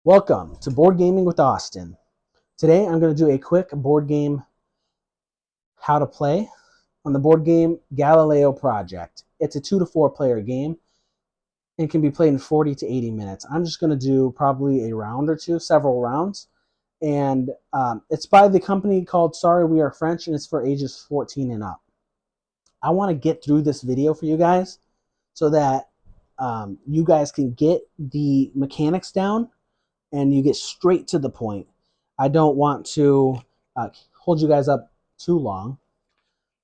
Welcome to Board Gaming with Austin. Today I'm going to do a quick board game how to play on the board game Galileo Project. It's a 2 to 4 player game and can be played in 40 to 80 minutes. I'm just going to do probably a round or two, several rounds. And it's by the company called Sorry We Are French, and it's for ages 14 and up. I want to get through this video for you guys so that you guys can get the mechanics down and you get straight to the point. I don't want to hold you guys up too long.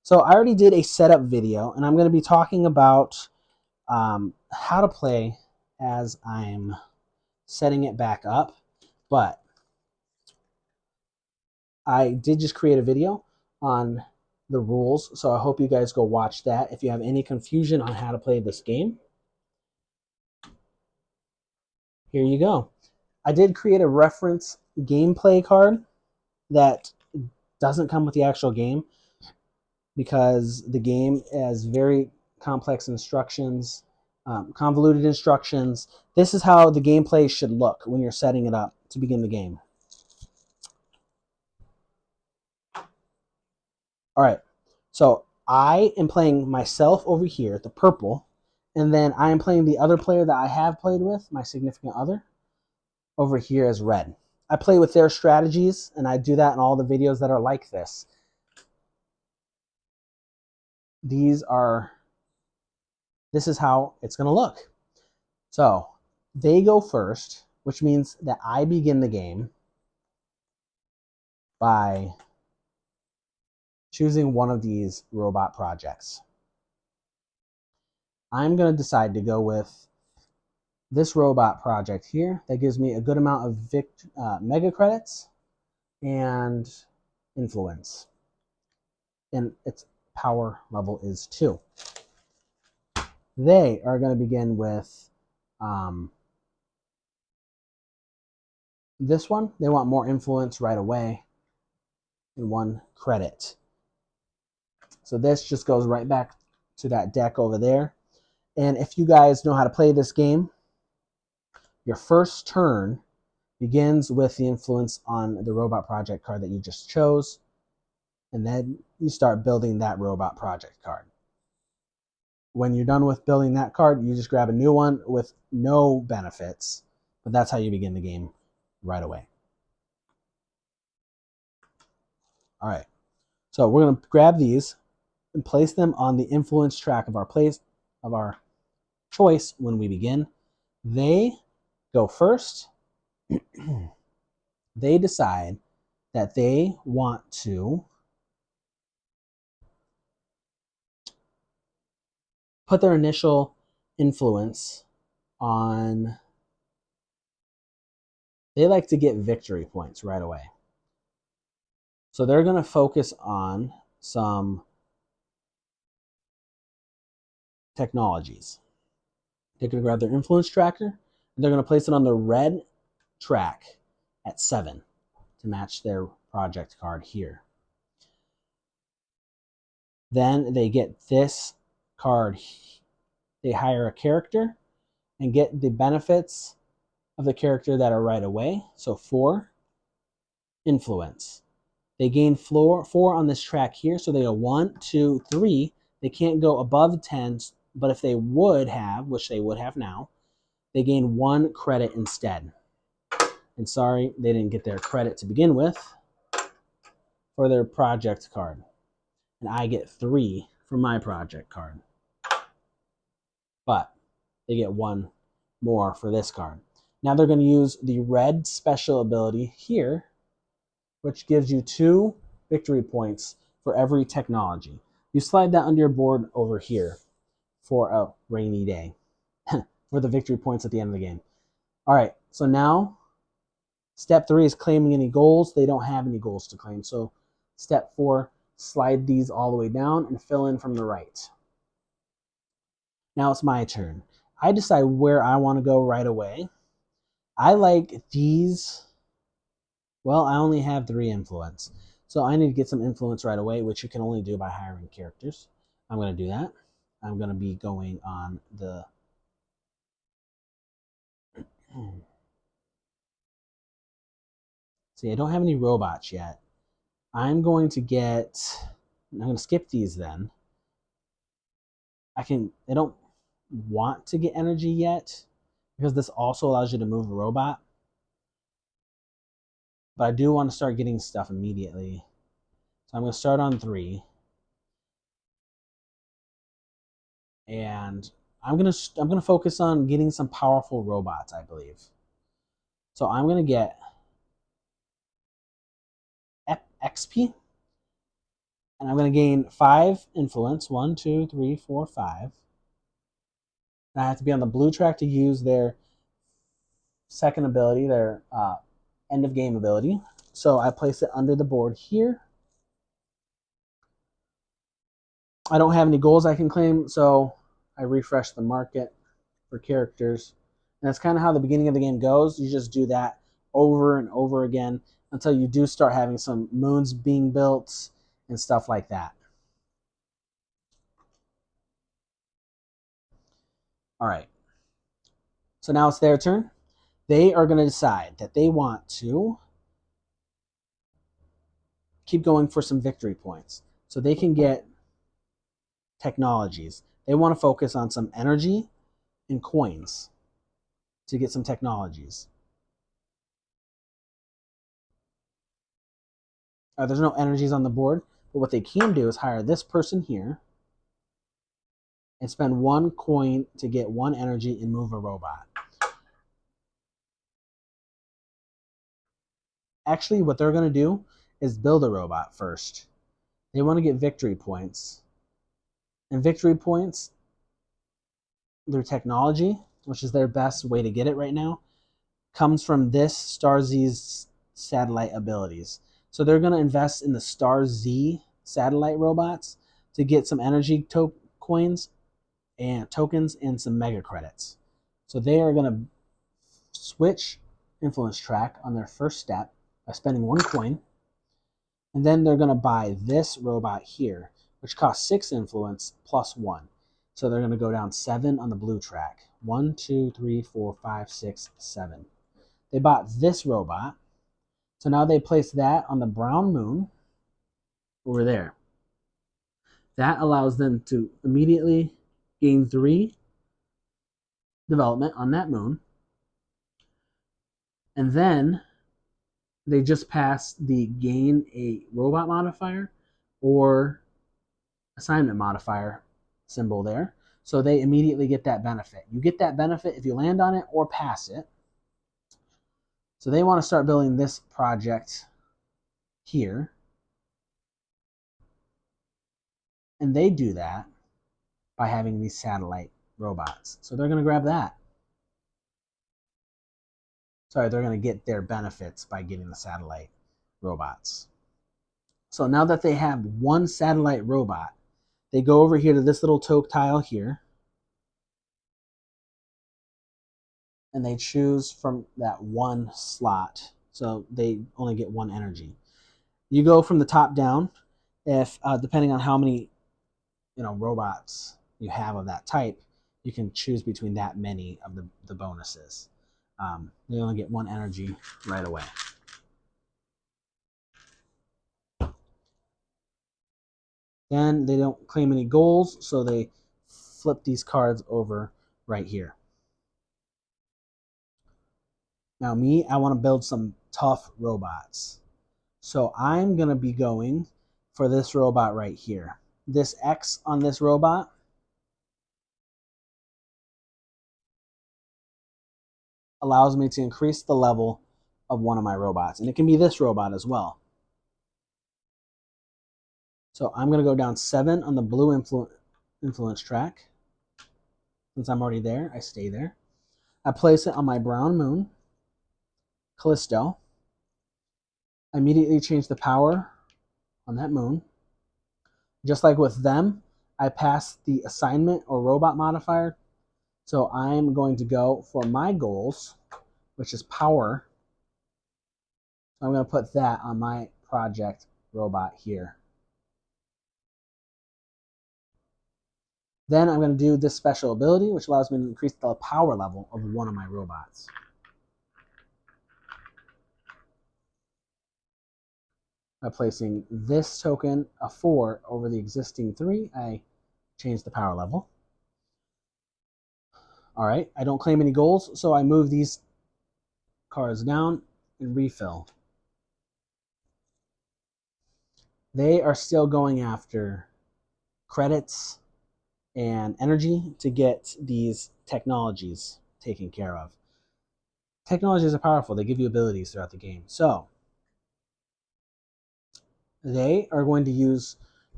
So I already did a setup video, and I'm going to be talking about how to play as I'm setting it back up. But I did just create a video on the rules, so I hope you guys go watch that if you have any confusion on how to play this game. Here you go. I did create a reference gameplay card that doesn't come with the actual game because the game has very complex instructions, convoluted instructions. This is how the gameplay should look when you're setting it up to begin the game. All right, so I am playing myself over here, the purple, and then I am playing the other player that I have played with, my significant other, over here as red. I play with their strategies, and I do that in all the videos that are like this. This is how it's going to look. So they go first, which means that I begin the game by choosing one of these robot projects. I'm going to decide to go with this robot project here that gives me a good amount of mega credits and influence. And its power level is 2. They are going to begin with this one. They want more influence right away and 1 credit. So this just goes right back to that deck over there. And if you guys know how to play this game, your first turn begins with the influence on the robot project card that you just chose. And then you start building that robot project card. When you're done with building that card, you just grab a new one with no benefits. But that's how you begin the game right away. All right. So we're going to grab these and place them on the influence track of our choice when we begin. They go first. They decide that they want to put their initial influence on, they like to get victory points right away. So they're going to focus on some technologies. They're going to grab their influence tracker, and they're going to place it on the red track at 7 to match their project card here. Then they get this card. They hire a character and get the benefits of the character that are right away. So 4 influence. They gain 4 on this track here. So they go 1, 2, 3. They can't go above 10, but if they would have, which they would have now, they gain 1 credit instead. And sorry, they didn't get their credit to begin with for their project card. And I get 3 for my project card. But they get 1 more for this card. Now they're going to use the red special ability here, which gives you 2 victory points for every technology. You slide that under your board over here for a rainy day, for the victory points at the end of the game. All right, so now step 3 is claiming any goals. They don't have any goals to claim. So step 4, slide these all the way down and fill in from the right. Now it's my turn. I decide where I want to go right away. I like these. Well, I only have 3 influence. So I need to get some influence right away, which you can only do by hiring characters. I'm going to do that. I'm going to be going on the See, I don't have any robots yet. I'm going to skip these then. I don't want to get energy yet because this also allows you to move a robot. But I do want to start getting stuff immediately. So I'm going to start on 3. And I'm gonna focus on getting some powerful robots, I believe. So I'm gonna get XP, and I'm gonna gain 5 influence. 1, 2, 3, 4, 5. And I have to be on the blue track to use their second ability, their end of game ability. So I place it under the board here. I don't have any goals I can claim, so I refresh the market for characters. And that's kind of how the beginning of the game goes. You just do that over and over again until you do start having some moons being built and stuff like that. All right. So now it's their turn. They are going to decide that they want to keep going for some victory points. So they can get technologies. They want to focus on some energy and coins to get some technologies. There's no energies on the board, but what they can do is hire this person here and spend 1 coin to get 1 energy and move a robot. Actually, what they're going to do is build a robot first. They want to get victory points. And victory points, their technology, which is their best way to get it right now, comes from this Star Z's satellite abilities. So they're going to invest in the Star Z satellite robots to get some energy coins and tokens and some mega credits. So they are going to switch influence track on their first step by spending 1 coin. And then they're going to buy this robot here, which costs 6 influence plus 1. So they're going to go down 7 on the blue track. 1, 2, 3, 4, 5, 6, 7. They bought this robot. So now they place that on the brown moon over there. That allows them to immediately gain 3 development on that moon. And then they just pass the gain a robot modifier or assignment modifier symbol there. So they immediately get that benefit. You get that benefit if you land on it or pass it. So they want to start building this project here. And they do that by having these satellite robots. So they're going to grab that. Sorry, they're going to get their benefits by getting the satellite robots. So now that they have 1 satellite robot, they go over here to this little toke tile here. And they choose from that 1 slot. So they only get 1 energy. You go from the top down. If depending on how many robots you have of that type, you can choose between that many of the bonuses. They only get 1 energy right away. Then they don't claim any goals, so they flip these cards over right here. Now me, I want to build some tough robots. So I'm going to be going for this robot right here. This X on this robot allows me to increase the level of one of my robots. And it can be this robot as well. So I'm going to go down 7 on the blue influence track. Since I'm already there, I stay there. I place it on my brown moon, Callisto. I immediately change the power on that moon. Just like with them, I pass the assignment or robot modifier. So I'm going to go for my goals, which is power. I'm going to put that on my project robot here. Then I'm going to do this special ability, which allows me to increase the power level of one of my robots. by placing this token, a 4, over the existing 3. I change the power level. All right, I don't claim any goals, so I move these cards down and refill. They are still going after credits and energy to get these technologies taken care of. Technologies are powerful. They give you abilities throughout the game. So they are going to use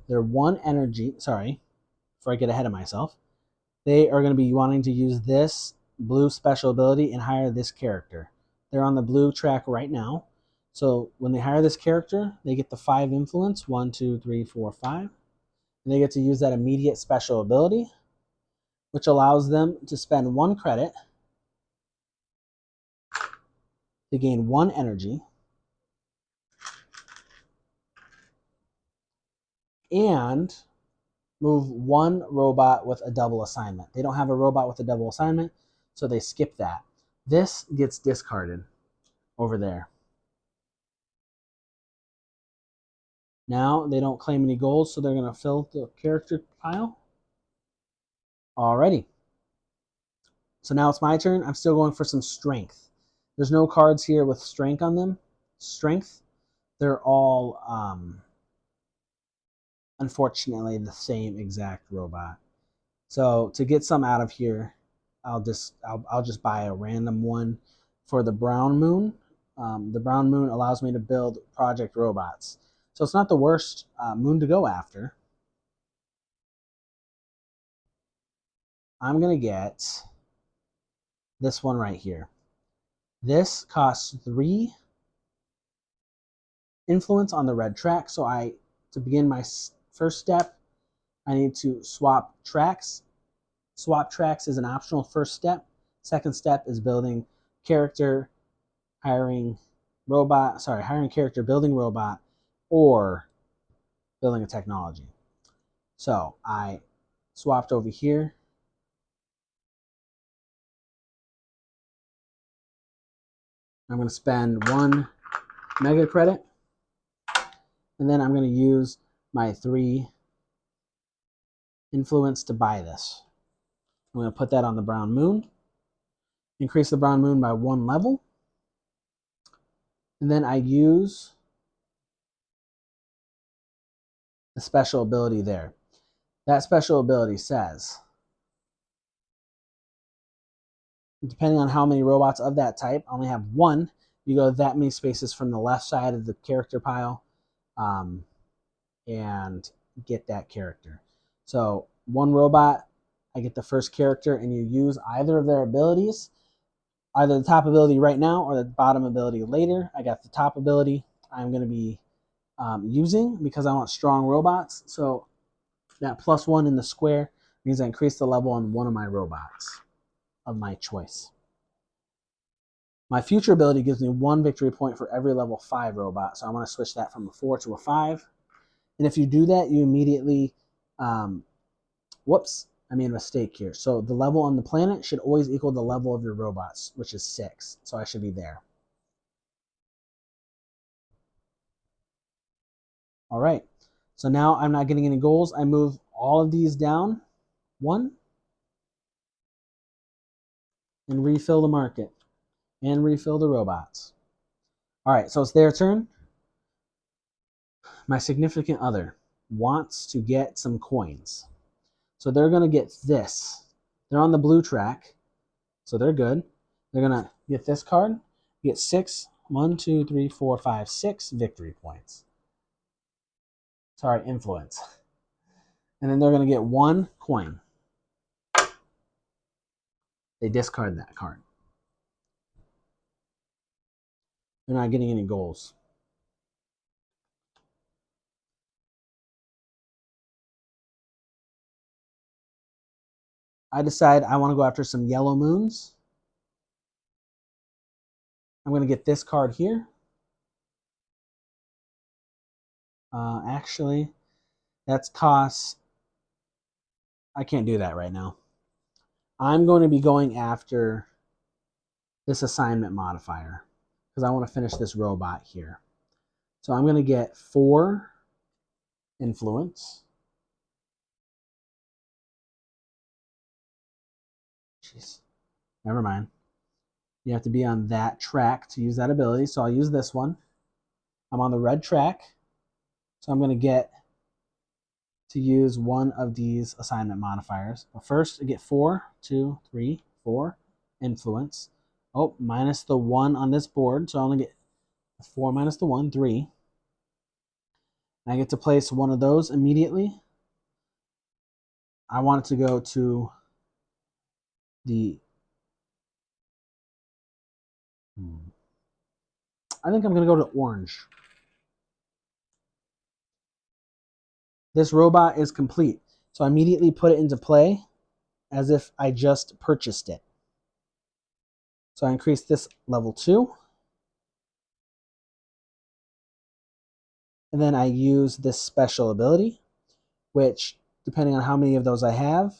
their 1 energy. Sorry, before I get ahead of myself. They are going to be wanting to use this blue special ability and hire this character. They're on the blue track right now. So when they hire this character, they get the 5 influence, 1, 2, 3, 4, 5. And they get to use that immediate special ability, which allows them to spend 1 credit to gain 1 energy and move 1 robot with a double assignment. They don't have a robot with a double assignment, so they skip that. This gets discarded over there. Now they don't claim any goals, so they're going to fill the character pile. Alrighty. So now it's my turn. I'm still going for some strength. There's no cards here with strength on them. Strength. They're all, unfortunately, the same exact robot. So to get some out of here, I'll just buy a random one for the brown moon. The brown moon allows me to build project robots. So it's not the worst moon to go after. I'm going to get this one right here. This costs 3 influence on the red track. So to begin my first step, I need to swap tracks. Swap tracks is an optional first step. Second step is building character, hiring character, building robot, or building a technology. So I swapped over here. I'm going to spend 1 mega credit, and then I'm going to use my 3 influence to buy this. I'm going to put that on the brown moon, increase the brown moon by 1 level, and then I use the special ability there. That special ability says, depending on how many robots of that type, I only have 1. You go that many spaces from the left side of the character pile and get that character. So 1 robot, I get the first character, and you use either of their abilities, either the top ability right now or the bottom ability later. I got the top ability I'm going to be using because I want strong robots. So that +1 in the square means I increase the level on one of my robots of my choice. My future ability gives me 1 victory point for every level 5 robot, so I want to switch that from a 4 to a 5. And if you do that, you immediately, whoops, I made a mistake here. So the level on the planet should always equal the level of your robots, which is 6. So I should be there. All right. So now I'm not getting any goals. I move all of these down 1 and refill the market and refill the robots. All right, so it's their turn. My significant other wants to get some coins. So they're going to get this. They're on the blue track, so they're good. They're going to get this card, get 6, 1, 2, 3, 4, 5, 6 victory points. Sorry, influence. And then they're going to get 1 coin. They discard that card. They're not getting any goals. I decide I want to go after some yellow moons. I'm going to get this card here. Actually, that's costs. I can't do that right now. I'm going to be going after this assignment modifier because I want to finish this robot here. So I'm going to get 4 influence. Jeez, never mind. You have to be on that track to use that ability. So I'll use this one. I'm on the red track. So I'm going to get to use one of these assignment modifiers. But first, I get 4, 2, 3, 4 influence. Oh, minus the 1 on this board. So I only get 4 minus the 1, 3. And I get to place one of those immediately. I want it to go to the... I think I'm going to go to orange. This robot is complete. So I immediately put it into play as if I just purchased it. So I increase this level 2. And then I use this special ability, which, depending on how many of those I have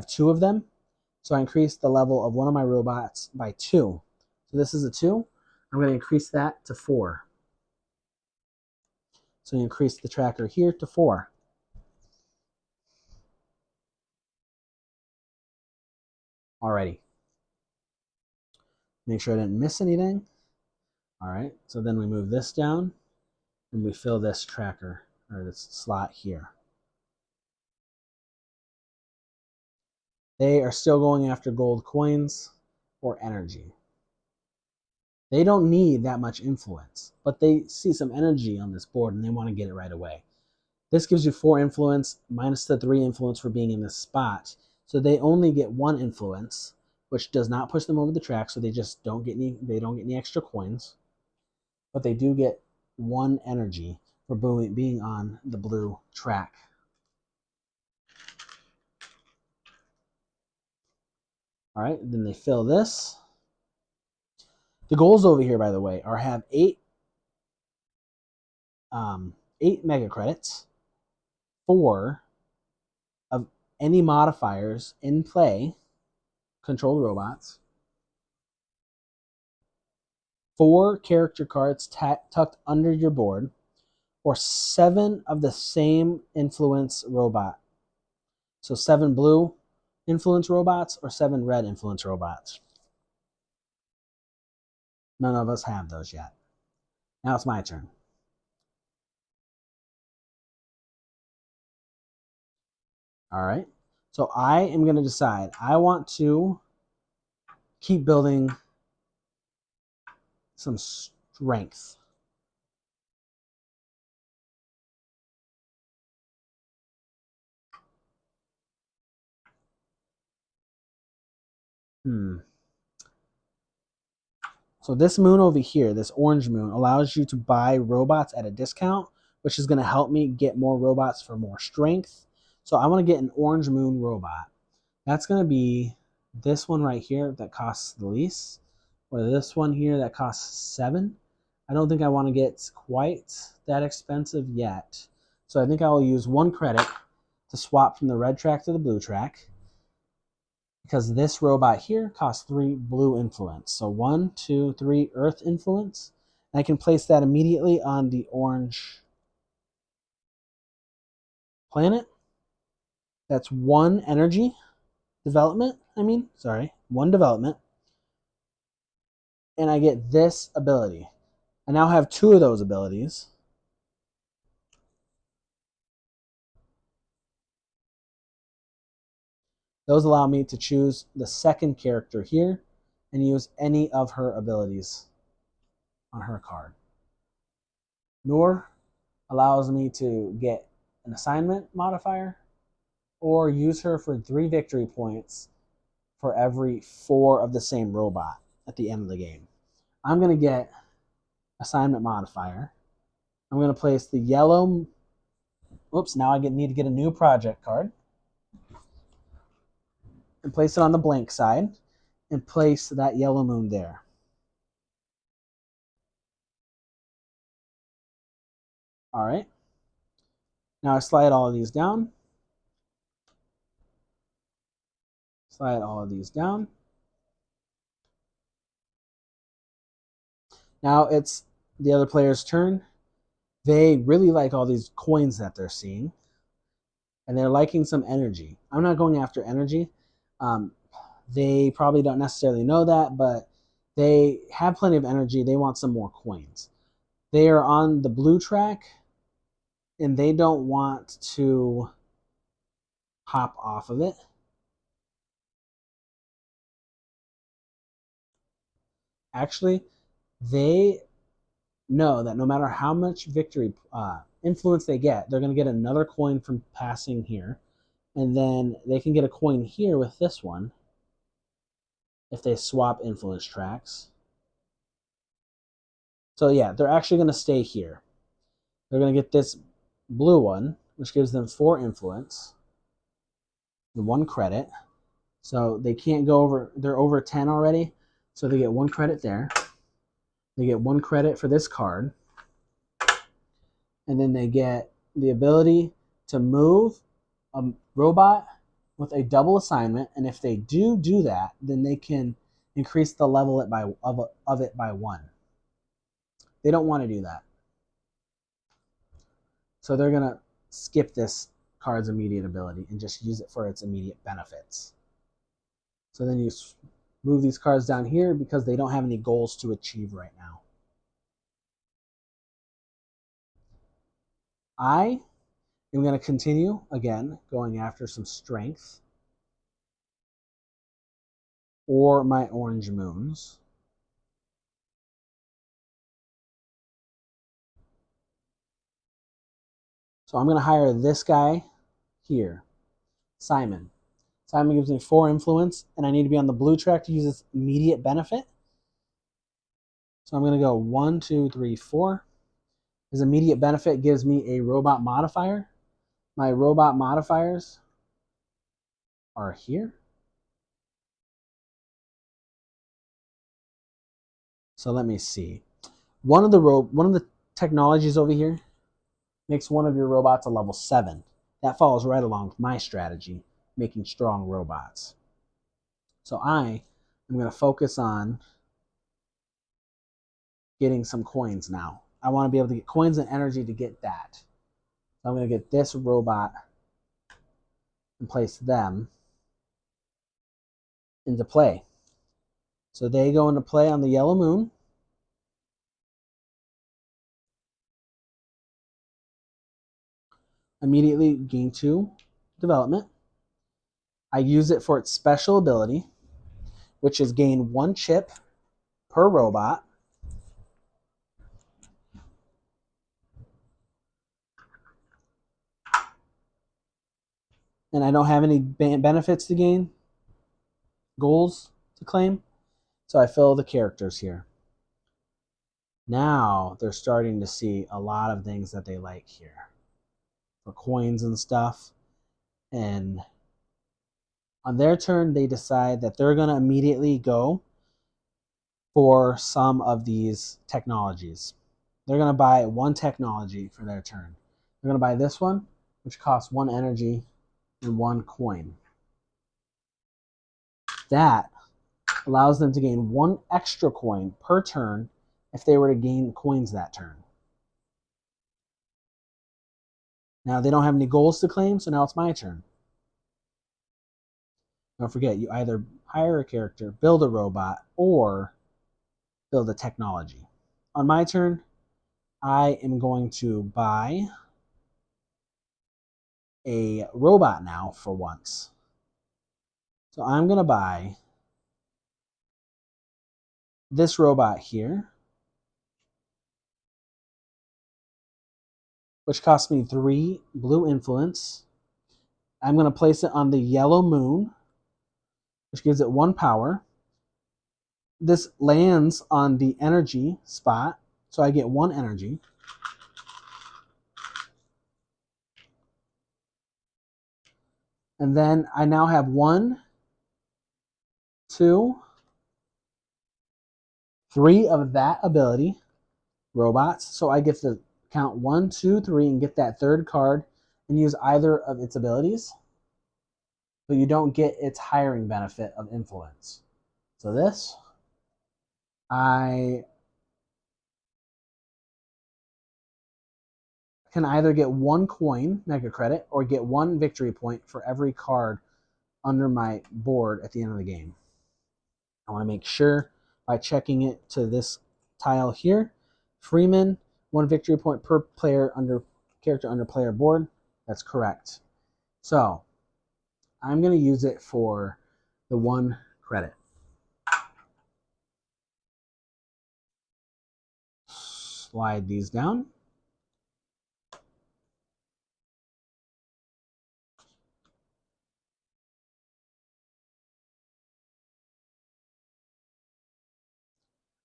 2 of them. So I increase the level of one of my robots by 2. So this is a 2. I'm going to increase that to 4. So you increase the tracker here to 4. Alrighty. Make sure I didn't miss anything. Alright, so then we move this down and we fill this tracker, or this slot here. They are still going after gold coins or energy. They don't need that much influence, but they see some energy on this board and they want to get it right away. This gives you 4 influence minus the 3 influence for being in this spot. So they only get 1 influence, which does not push them over the track, so they just don't get any extra coins. But they do get 1 energy for being on the blue track. All right, then they fill this. The goals over here, by the way, are have 8 mega credits, 4 of any modifiers in play, controlled robots, 4 character cards tucked under your board, or 7 of the same influence robot. So 7 blue influence robots or 7 red influence robots. None of us have those yet. Now it's my turn. All right. So I am going to decide. I want to keep building some strength. So this moon over here, this orange moon, allows you to buy robots at a discount, which is going to help me get more robots for more strength. So I want to get an orange moon robot. That's going to be this one right here that costs the least, or this one here that costs 7. I don't think I want to get quite that expensive yet. So I think I will use 1 credit to swap from the red track to the blue track, because this robot here costs 3 blue influence. So 1, 2, 3 earth influence. And I can place that immediately on the orange planet. That's 1 energy development. 1 development. And I get this ability. I now have 2 of those abilities. Those allow me to choose the second character here and use any of her abilities on her card. Noor allows me to get an assignment modifier or use her for 3 victory points for every 4 of the same robot at the end of the game. I'm going to get assignment modifier. I'm going to place the yellow... Oops, now I need to get a new project card. And place it on the blank side. And place that yellow moon there. All right. Now I slide all of these down. Slide all of these down. Now it's the other player's turn. They really like all these coins that they're seeing, and they're liking some energy. I'm not going after energy. Um, they probably don't necessarily know that, but they have plenty of energy. They want some more coins. They are on the blue track, and they don't want to hop off of it. Actually, they know that no matter how much victory influence they get, they're going to get another coin from passing here. And then they can get a coin here with this one if they swap influence tracks. So yeah, they're actually going to stay here. They're going to get this blue one, which gives them 4 influence and 1 credit. So they can't go over, they're over 10 already. So they get 1 credit there. They get 1 credit for this card. And then they get the ability to move a robot with a double assignment. And if they do that, then they can increase the level of it by 1. They don't want to do that. So they're going to skip this card's immediate ability and just use it for its immediate benefits. So then you move these cards down here because they don't have any goals to achieve right now. I am going to continue, again, going after some strength or my orange moons. So I'm going to hire this guy here, Simon. Simon gives me 4 influence, and I need to be on the blue track to use this immediate benefit. So I'm going to go 1, 2, 3, 4. His immediate benefit gives me a robot modifier. My robot modifiers are here. So let me see. One of the technologies over here makes one of your robots a level 7. That follows right along with my strategy, making strong robots. So I am going to focus on getting some coins now. I want to be able to get coins and energy to get that. So I'm going to get this robot and place them into play. So they go into play on the yellow moon. Immediately gain 2 development. I use it for its special ability, which is gain 1 chip per robot. And I don't have any benefits to gain, goals to claim. So I fill the characters here. Now they're starting to see a lot of things that they like here for coins and stuff. And on their turn, they decide that they're going to immediately go for some of these technologies. They're going to buy 1 technology for their turn. They're going to buy this one, which costs 1 energy and 1 coin. That allows them to gain 1 extra coin per turn if they were to gain coins that turn. Now they don't have any goals to claim, so now it's my turn. Don't forget, you either hire a character, build a robot, or build a technology. On my turn, I am going to buy a robot now for once. So I'm going to buy this robot here, which costs me 3 blue influence. I'm going to place it on the yellow moon, which gives it 1 power. This lands on the energy spot, so I get 1 energy. And then I now have 1, 2, 3 of that ability, robots. So I get to count 1, 2, 3 and get that 3rd card and use either of its abilities. But you don't get its hiring benefit of influence. So this, I can either get 1 coin, mega credit, or get 1 victory point for every card under my board at the end of the game. I want to make sure by checking it to this tile here. Freeman, 1 victory point per player under character under player board. That's correct. So I'm going to use it for the 1 credit. Slide these down.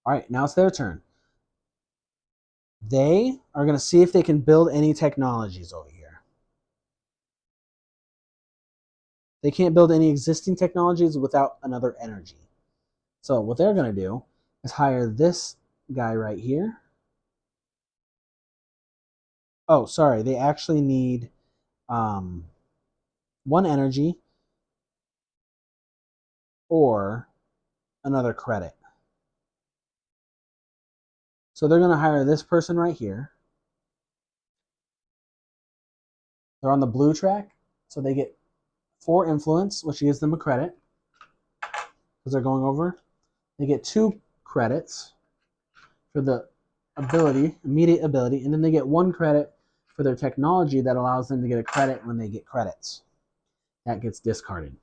All right, now it's their turn. They are going to see if they can build any technologies over here. They can't build any existing technologies without another energy. So what they're going to do is hire this guy right here. Oh, sorry. They actually need 1 energy or another credit. So they're going to hire this person right here. They're on the blue track, so they get 4 influence, which gives them a credit because they're going over. They get 2 credits for the ability, immediate ability, and then they get 1 credit for their technology that allows them to get a credit when they get credits. That gets discarded.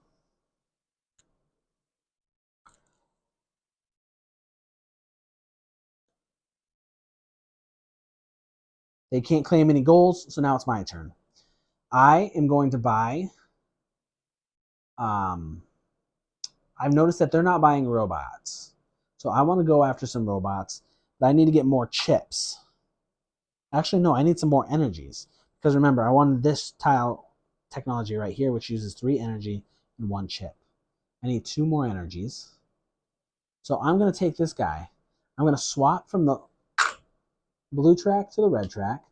They can't claim any goals, so now it's my turn. I am going to buy. I've noticed that they're not buying robots. So I want to go after some robots, but I need to get more chips. Actually, no, I need some more energies. Because remember, I wanted this tile technology right here, which uses 3 energy and 1 chip. I need 2 more energies. So I'm going to take this guy. I'm going to swap from the blue track to the red track.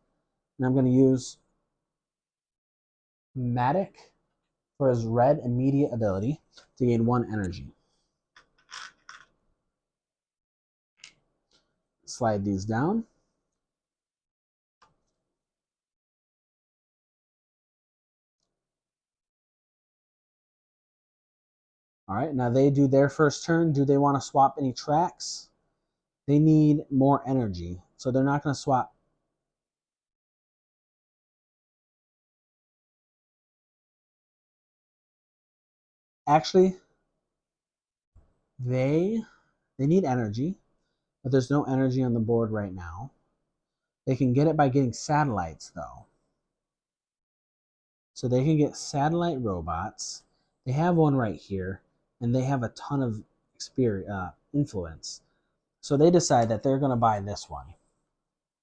And I'm going to use Matic for his red immediate ability to gain 1 energy. Slide these down. All right, now they do their first turn. Do they want to swap any tracks? They need more energy, so they're not going to swap. Actually, they need energy, but there's no energy on the board right now. They can get it by getting satellites, though. So they can get satellite robots. They have one right here, and they have a ton of influence. So they decide that they're going to buy this one.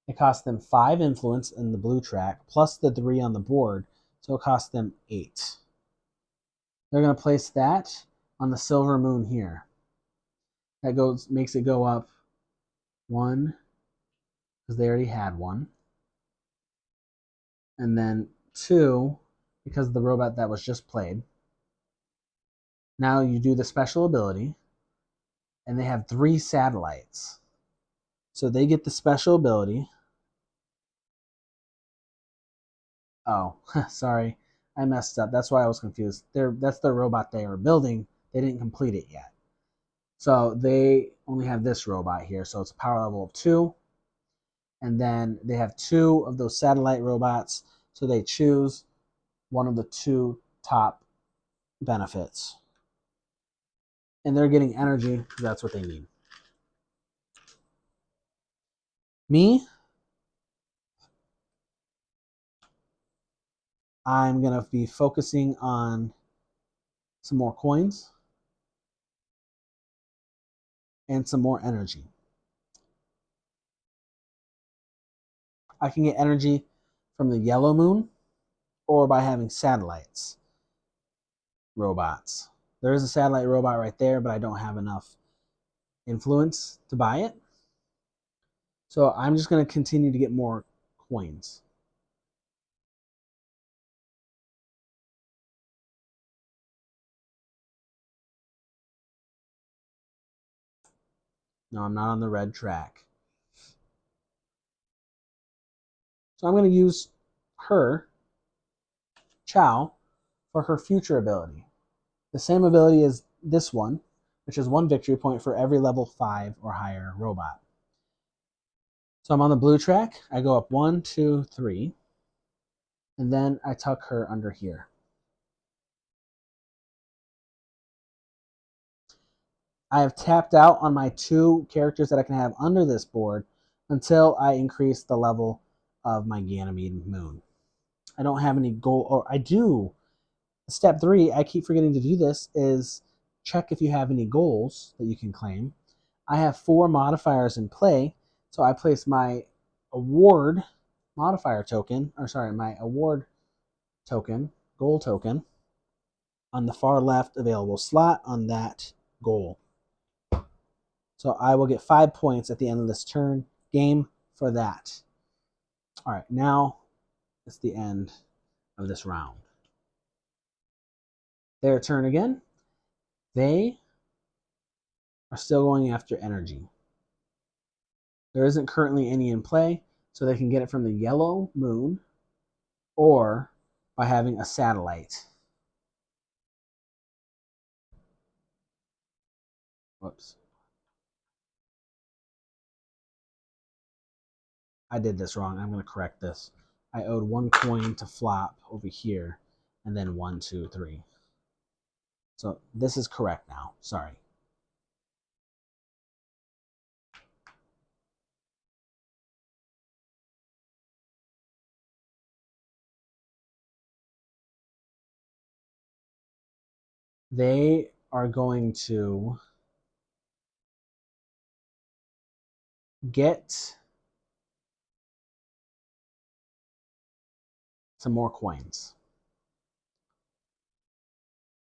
It costs them 5 influence in the blue track, plus the 3 on the board, so it costs them 8. They're going to place that on the silver moon here. That makes it go up 1, because they already had 1. And then 2, because of the robot that was just played. Now you do the special ability, and they have 3 satellites. So they get the special ability. Oh, sorry. I messed up. That's why I was confused. That's the robot they are building. They didn't complete it yet. So they only have this robot here. So it's a power level of 2. And then they have 2 of those satellite robots. So they choose one of the 2 top benefits. And they're getting energy because that's what they need. Me, I'm going to be focusing on some more coins and some more energy. I can get energy from the yellow moon or by having satellites robots. There is a satellite robot right there, but I don't have enough influence to buy it. So I'm just going to continue to get more coins. No, I'm not on the red track. So I'm going to use her Chow for her future ability. The same ability as this one, which is 1 victory point for every level 5 or higher robot. So I'm on the blue track. I go up 1, 2, 3, and then I tuck her under here. I have tapped out on my 2 characters that I can have under this board until I increase the level of my Ganymede moon. I don't have any goal, or I do. Step 3, I keep forgetting to do this, is check if you have any goals that you can claim. I have 4 modifiers in play, so I place my award modifier token, or sorry, my award token, goal token, on the far left available slot on that goal. So I will get 5 points at the end of this turn game for that. All right, now it's the end of this round. Their turn again. They are still going after energy. There isn't currently any in play, so they can get it from the yellow moon or by having a satellite. Whoops. I did this wrong. I'm going to correct this. I owed 1 coin to flop over here, and then 1, 2, 3. So this is correct now. Sorry. They are going to get some more coins.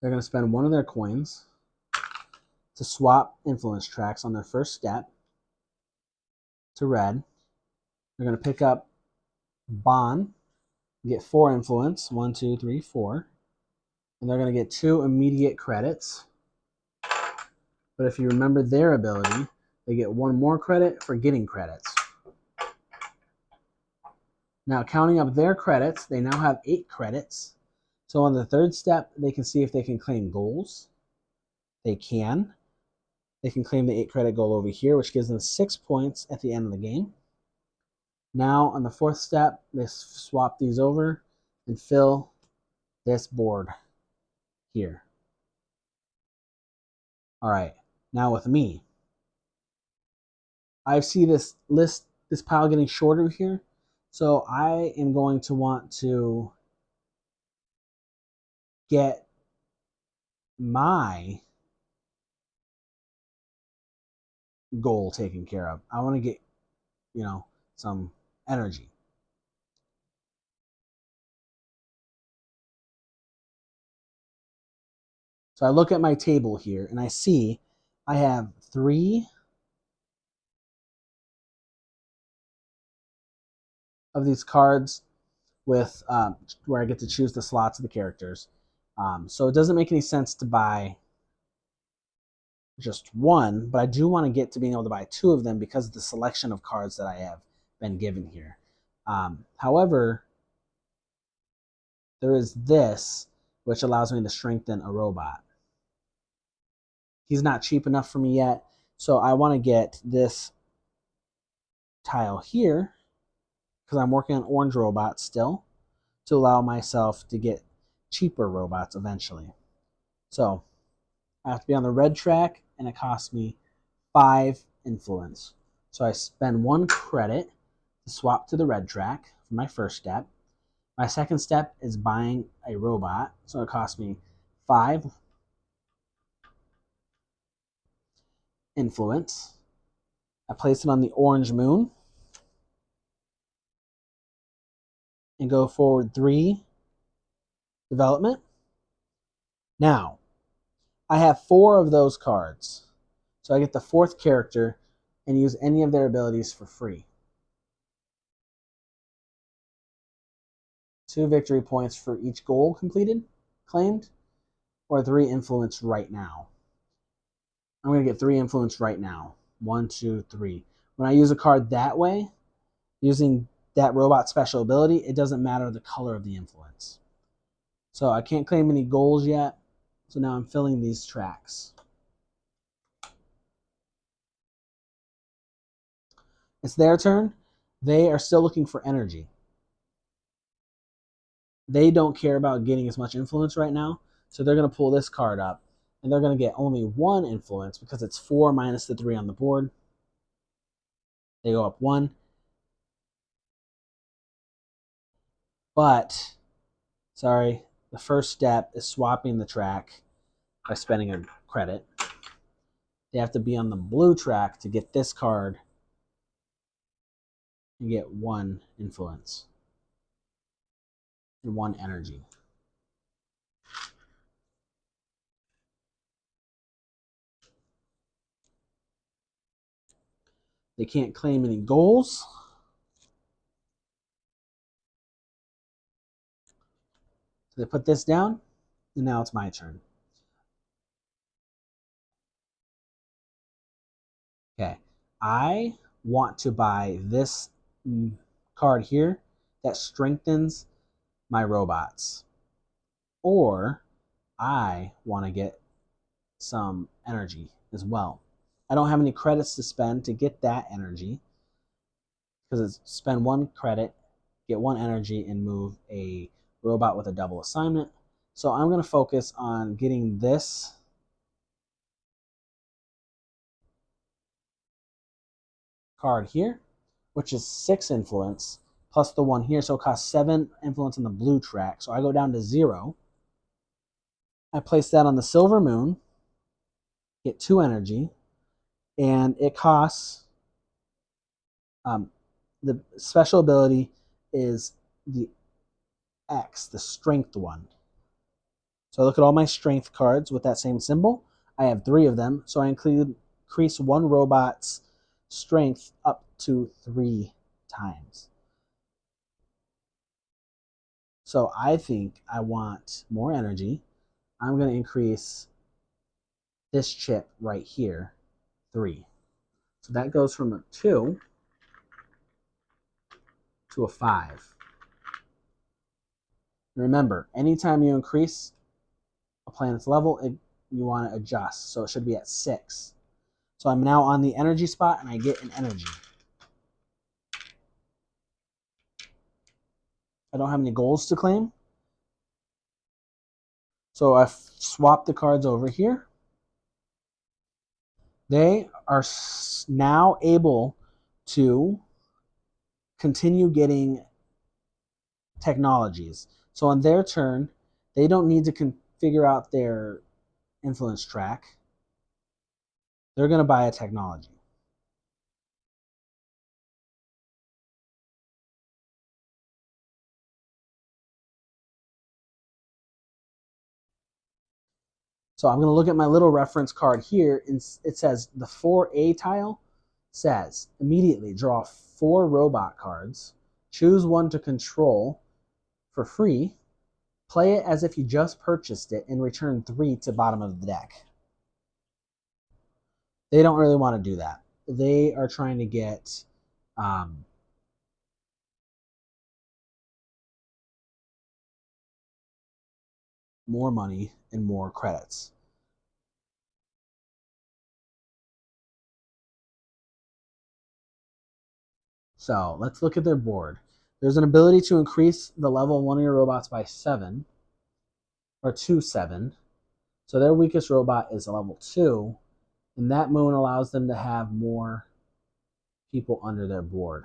They're going to spend 1 of their coins to swap influence tracks on their first step to red. They're going to pick up Bon, get 4 influence, 1, 2, 3, 4. And they're going to get 2 immediate credits. But if you remember their ability, they get 1 more credit for getting credits. Now, counting up their credits, they now have 8 credits. So on the third step, they can see if they can claim goals. They can. They can claim the 8 credit goal over here, which gives them 6 points at the end of the game. Now, on the 4th step, they swap these over and fill this board here. All right, now with me. I see this list, this pile getting shorter here. So I am going to want to get my goal taken care of. I want to get, some energy. So I look at my table here and I see I have 3 of these cards with where I get to choose the slots of the characters. So it doesn't make any sense to buy just 1, but I do want to get to being able to buy 2 of them because of the selection of cards that I have been given here. However, there is this, which allows me to strengthen a robot. He's not cheap enough for me yet, so I want to get this tile here because I'm working on orange robots still to allow myself to get cheaper robots eventually. So I have to be on the red track, and it costs me 5 influence. So I spend 1 credit to swap to the red track for my first step. My second step is buying a robot, so it costs me 5 influence. I place it on the orange moon and go forward 3 development. Now, I have 4 of those cards, so I get the 4th character and use any of their abilities for free. 2 victory points for each goal completed, claimed, or 3 influence right now. I'm going to get 3 influence right now. 1, 2, 3. When I use a card that way, using that robot special ability, it doesn't matter the color of the influence. So I can't claim any goals yet. So now I'm filling these tracks. It's their turn. They are still looking for energy. They don't care about getting as much influence right now. So they're going to pull this card up. And they're going to get only 1 influence because it's 4 minus the 3 on the board. They go up 1. But, sorry, the first step is swapping the track by spending a credit. They have to be on the blue track to get this card and get 1 influence and 1 energy. They can't claim any goals. So they put this down, and now it's my turn. Okay, I want to buy this card here that strengthens my robots. Or I want to get some energy as well. I don't have any credits to spend to get that energy because it's spend 1 credit, get 1 energy, and move a robot with a double assignment. So I'm going to focus on getting this card here, which is 6 influence, plus the 1 here, so it costs 7 influence on the blue track. So I go down to 0. I place that on the silver moon, get 2 energy, and it costs, the special ability is the X, the strength one. So I look at all my strength cards with that same symbol. I have 3 of them, so I increase 1 robot's strength up to 3 times. So I think I want more energy. I'm going to increase this chip right here, 3. So that goes from a 2 to a 5. Remember, anytime you increase a planet's level, you want to adjust. So it should be at 6. So I'm now on the energy spot, and I get an energy. I don't have any goals to claim. So I've swapped the cards over here. They are now able to continue getting technologies. So on their turn, they don't need to figure out their influence track. They're going to buy a technology. So I'm going to look at my little reference card here, and it says the 4A tile says immediately draw 4 robot cards, choose 1 to control for free, play it as if you just purchased it, and return 3 to bottom of the deck. They don't really want to do that. They are trying to get more money and more credits. So let's look at their board. There's an ability to increase the level of one of your robots by 7, or to 7. So their weakest robot is a level 2, and that moon allows them to have more people under their board.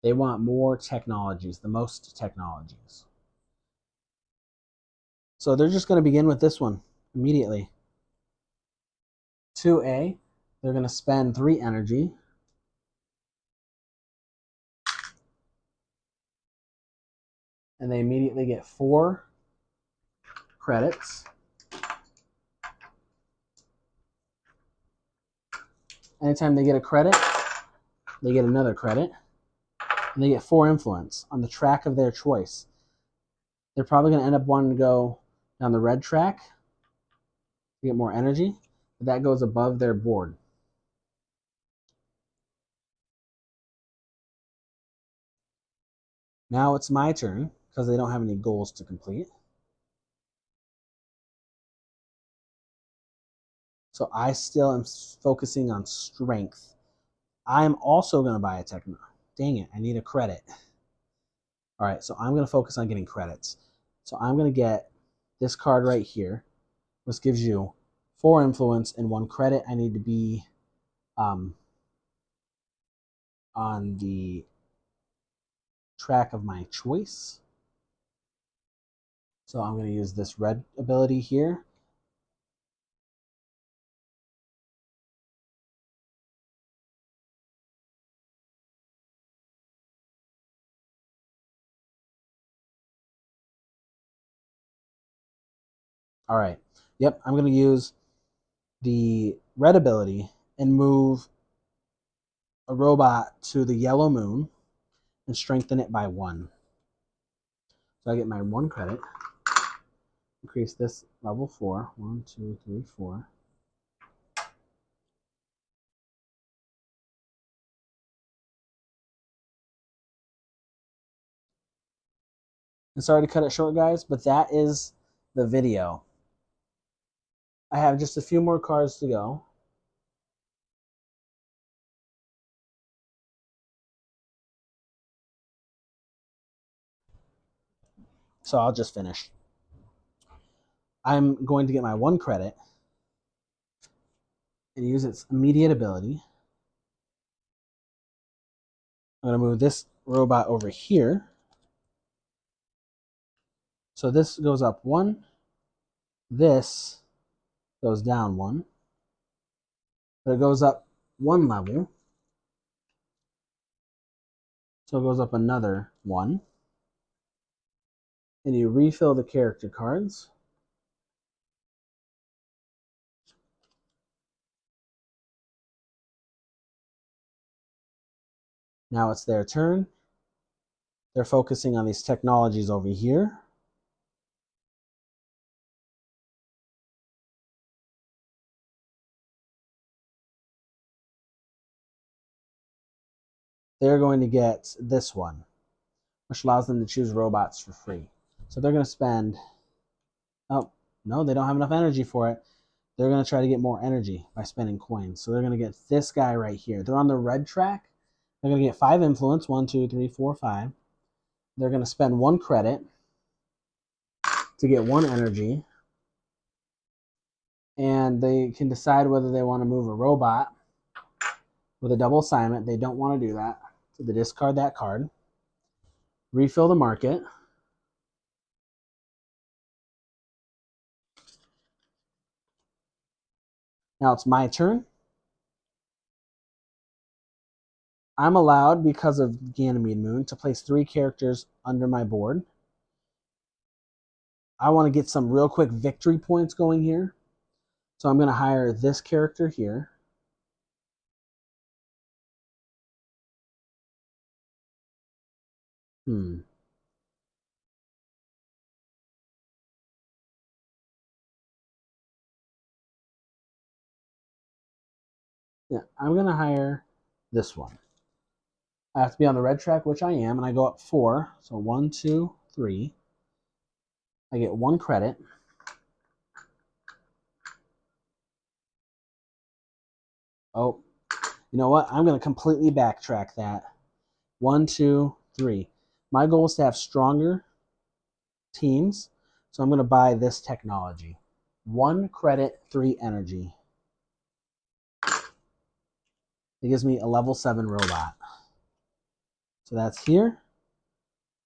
They want more technologies, the most technologies. So they're just going to begin with this one immediately. 2A, they're going to spend 3 energy. And they immediately get 4 credits. Anytime they get a credit, they get another credit. And they get 4 influence on the track of their choice. They're probably going to end up wanting to go down the red track to get more energy. That goes above their board. Now it's my turn because they don't have any goals to complete. So I still am focusing on strength. I'm also going to buy a techno. Dang it, I need a credit. All right, so I'm going to focus on getting credits. So I'm going to get this card right here, which gives you 4 influence and 1 credit. I need to be on the track of my choice. So I'm going to use this red ability here. All right. Yep, I'm going to use the red ability and move a robot to the yellow moon and strengthen it by 1. So I get my 1 credit. Increase this level 4. 1, 2, 3, 4. And sorry to cut it short, guys, but that is the video. I have just a few more cards to go. So I'll just finish. I'm going to get my 1 credit and use its immediate ability. I'm going to move this robot over here. So this goes up 1. This goes down 1. But it goes up 1 level. So it goes up another 1. And you refill the character cards. Now it's their turn. They're focusing on these technologies over here. They're going to get this one, which allows them to choose robots for free. So they're going to spend, oh, no, they don't have enough energy for it. They're going to try to get more energy by spending coins. So they're going to get this guy right here. They're on the red track. They're going to get 5 influence, 1, 2, 3, 4, 5. They're going to spend 1 credit to get 1 energy. And they can decide whether they want to move a robot with a double assignment. They don't want to do that. So they discard that card. Refill the market. Now it's my turn. I'm allowed, because of Ganymede Moon, to place 3 characters under my board. I want to get some real quick victory points going here. So I'm going to hire this character here. Yeah, I'm going to hire this one. I have to be on the red track, which I am, and I go up 4. So 1, 2, 3. I get 1 credit. Oh, you know what? I'm going to completely backtrack that. 1, 2, 3. My goal is to have stronger teams, so I'm going to buy this technology. 1 credit, 3 energy. It gives me a level 7 robot. So that's here.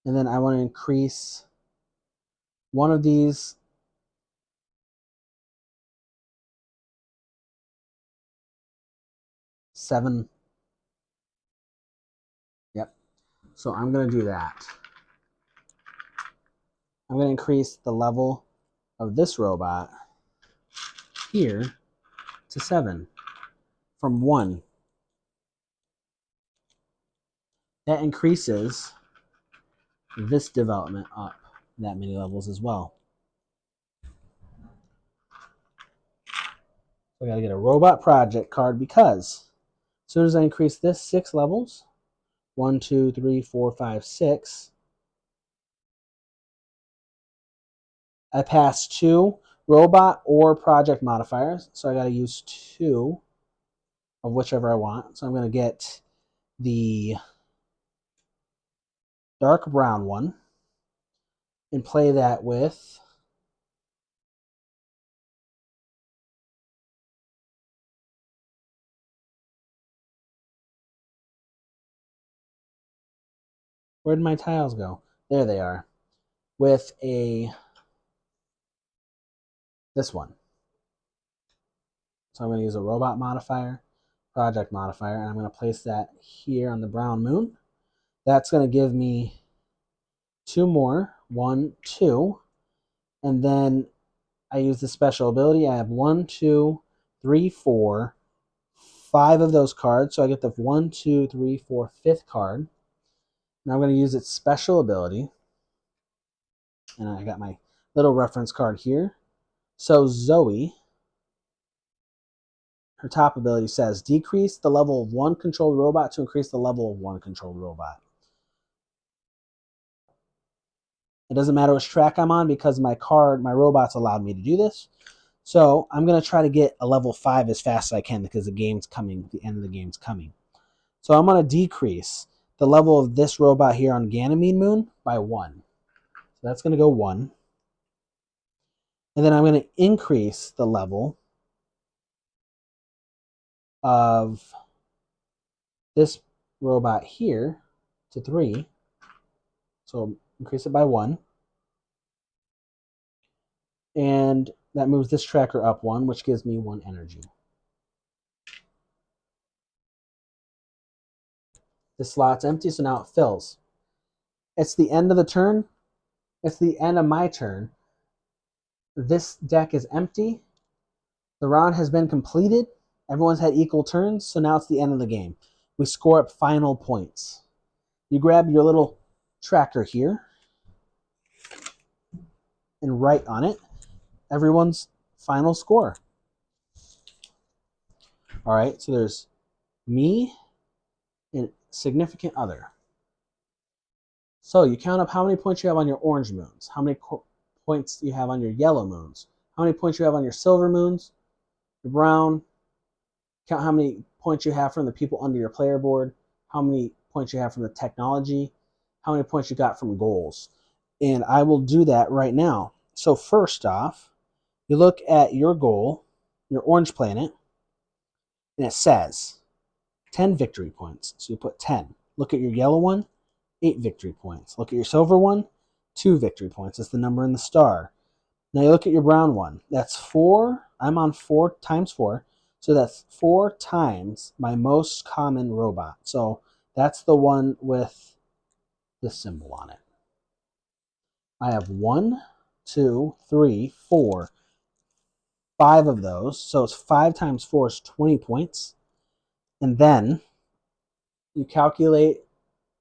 And then I want to increase one of these seven. Yep. So I'm going to do that. I'm going to increase the level of this robot here to 7 from 1. That increases this development up that many levels as well. So I got to get a Robot Project card because as soon as I increase this 6 levels, 1, 2, 3, 4, 5, 6, I pass 2 robot or project modifiers. So I got to use 2 of whichever I want. So I'm going to get the dark brown one and play that with where did my tiles go? There they are. With this one. So I'm going to use a robot modifier, project modifier, and I'm going to place that here on the brown moon. That's going to give me 2 more, 1, 2, and then I use the special ability. I have 1, 2, 3, 4, 5 of those cards. So I get the 1, 2, 3, 4, 5th card. Now I'm going to use its special ability. And I got my little reference card here. So Zoe, her top ability says, decrease the level of 1 controlled robot to increase the level of 1 controlled robot. It doesn't matter which track I'm on because my robots allowed me to do this. So I'm going to try to get a level 5 as fast as I can because the end of the game's coming. So I'm going to decrease the level of this robot here on Ganymede Moon by 1. So that's going to go 1. And then I'm going to increase the level of this robot here to 3. So increase it by 1. And that moves this tracker up 1, which gives me 1 energy. This slot's empty, so now it fills. It's the end of the turn. It's the end of my turn. This deck is empty. The round has been completed. Everyone's had equal turns, so now it's the end of the game. We score up final points. You grab your little tracker here and write on it everyone's final score. All right, so there's me and significant other. So you count up how many points you have on your orange moons, how many points you have on your yellow moons, how many points you have on your silver moons, your brown. Count how many points you have from the people under your player board, how many points you have from the technology, how many points you got from goals. And I will do that right now. So first off, you look at your goal, your orange planet, and it says 10 victory points. So you put 10. Look at your yellow one, 8 victory points. Look at your silver one, 2 victory points. That's the number in the star. Now you look at your brown one. That's 4. I'm on 4 times 4. So that's 4 times my most common robot. So that's the one with the symbol on it. I have 1, 2, 3, 4, 5 of those. So it's 5 times 4 is 20 points. And then you calculate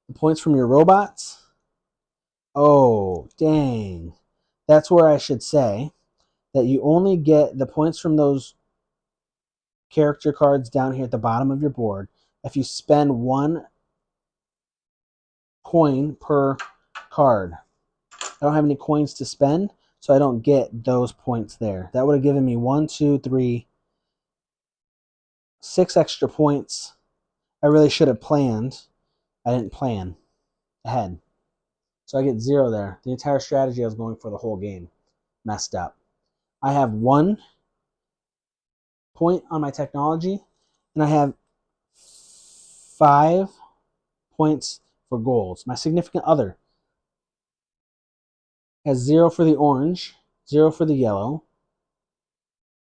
the points from your robots. Oh, dang. That's where I should say that you only get the points from those character cards down here at the bottom of your board if you spend 1 coin per card. I don't have any coins to spend, so I don't get those points there. That would have given me 1, 2, 3, 6 extra points. I really should have planned. I didn't plan ahead. So I get 0 there. The entire strategy I was going for the whole game messed up. I have 1 point on my technology, and I have 5 points for goals. My significant other has 0 for the orange, 0 for the yellow,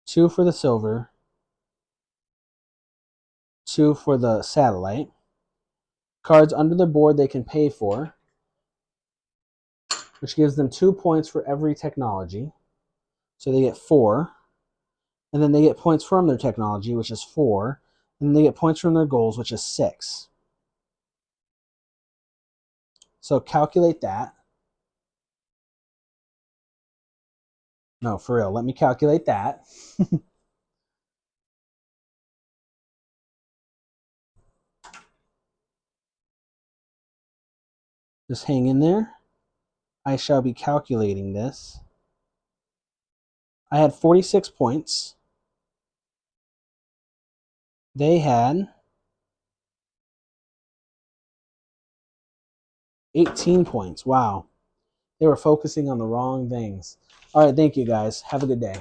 2 for the silver, 2 for the satellite. Cards under the board they can pay for, which gives them 2 points for every technology. So they get 4. And then they get points from their technology, which is 4. And then they get points from their goals, which is 6. So calculate that. No, for real, let me calculate that. Just hang in there. I shall be calculating this. I had 46 points. They had 18 points. Wow. They were focusing on the wrong things. All right, thank you guys. Have a good day.